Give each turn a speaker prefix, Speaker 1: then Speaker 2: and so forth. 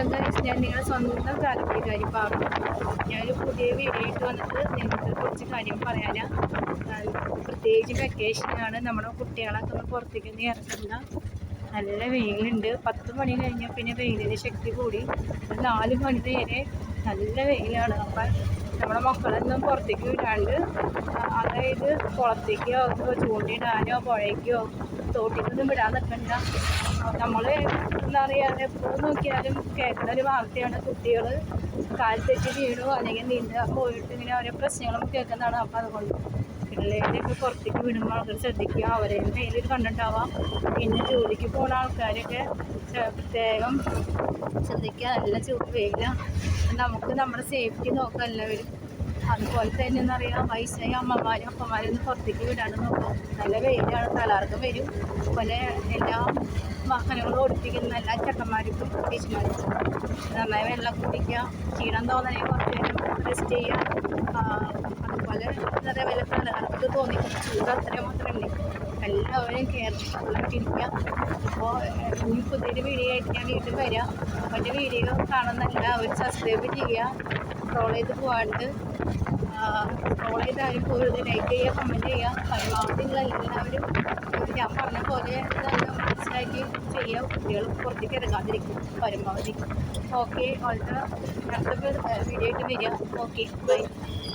Speaker 1: എന്താ വെച്ചാൽ ഞാൻ നിങ്ങളുടെ സ്വന്തം താല്പര്യക്കാരി പറഞ്ഞു. ഞാനൊരു പുതിയ വീഡിയോ ഇട്ട് വന്നിട്ട് നിങ്ങൾക്ക് കുറച്ച് കാര്യം പറയാനാണ്. പ്രത്യേകിച്ച് വെക്കേഷനാണ്. നമ്മുടെ കുട്ടികളൊക്കെ ഒന്ന് പുറത്തേക്കൊന്നും ഇറങ്ങുന്ന നല്ല വെയിലുണ്ട്. 10 മണി കഴിഞ്ഞാൽ പിന്നെ വെയിലിൻ്റെ ശക്തി കൂടി 4 മണി വരെ നല്ല വെയിലാണ്. അപ്പം നമ്മുടെ മക്കളൊന്നും പുറത്തേക്ക് വിടാണ്ട്, അതായത് കുളത്തേക്കോ ചൂണ്ടിടാനോ പുഴയ്ക്കോ തോട്ടിക്കൊന്നും വിടാൻ നിൽക്കണ്ട. നമ്മൾ എന്താ പറയുക, എപ്പോൾ നോക്കിയാലും കേൾക്കുന്ന ഒരു വാർത്തയാണ് കുട്ടികൾ കാലത്തെറ്റി വീണു അല്ലെങ്കിൽ നീന്താൻ പോയിട്ട് ഇങ്ങനെ ഓരോ പ്രശ്നങ്ങളും കേൾക്കുന്നതാണ്. അപ്പം അതുകൊണ്ട് പിള്ളേരെയൊക്കെ പുറത്തേക്ക് വിടുമ്പോൾ ആൾക്കാർ ശ്രദ്ധിക്കുക. അവരെ വെയിലിൽ കണ്ടിട്ടുണ്ടാവാം. പിന്നെ ജോലിക്ക് പോകുന്ന ആൾക്കാരൊക്കെ പ്രത്യേകം ശ്രദ്ധിക്കുക. നല്ല വെയില. നമുക്ക് നമ്മുടെ സേഫ്റ്റി നോക്കാം എല്ലാവരും. അതുപോലെ തന്നെ എന്നറിയാം, വയസ്സായ അമ്മമാരും അപ്പന്മാരൊന്നും പുറത്തേക്ക് വിടാണ്ട് നോക്കാം. നല്ല വെയിലാണ്, തലകറക്കം വരും. അതുപോലെ എല്ലാ വാഹനങ്ങളും ഓടിപ്പിക്കുന്ന എല്ലാ ചെക്കന്മാർക്കും ടീച്ചർമാർക്കും നന്നായി വെള്ളം കുടിക്കുക. ക്ഷീണം തോന്നണേ കുറച്ച് നേരം റെസ്റ്റ് ചെയ്യുക. അതുപോലെ എന്താ പറയുക, വല്ല തലകറക്ക് തോന്നിക്കും, ചൂട് അത്രയും മാത്രമല്ലേ. എല്ലാവരും കേരളത്തിലിരിക്കുക. അപ്പോൾ ഇനി പുതിയൊരു വീഡിയോ ആയിട്ട് ഞാൻ വീണ്ടും വരാം. മറ്റേ വീഡിയോ കാണുന്നല്ല അവർ സബ്സ്ക്രൈബ് ചെയ്യുക, സ്ക്രോൾ ചെയ്ത് പോകാണ്ട്. സ്ക്രോൾ ചെയ്താലും കൂടുതൽ ലൈക്ക് ചെയ്യുക, കമൻറ്റ് ചെയ്യുക. പരമാവധി നിങ്ങളെല്ലാവരും ഞാൻ പറഞ്ഞ പോലെ മനസ്സിലാക്കി ചെയ്യുക. കുട്ടികൾ പുറത്തേക്ക് ഇറങ്ങാതിരിക്കും പരമാവധി. ഓക്കെ, അടുത്ത വീഡിയോ ആയിട്ട് വരിക. Okay, by.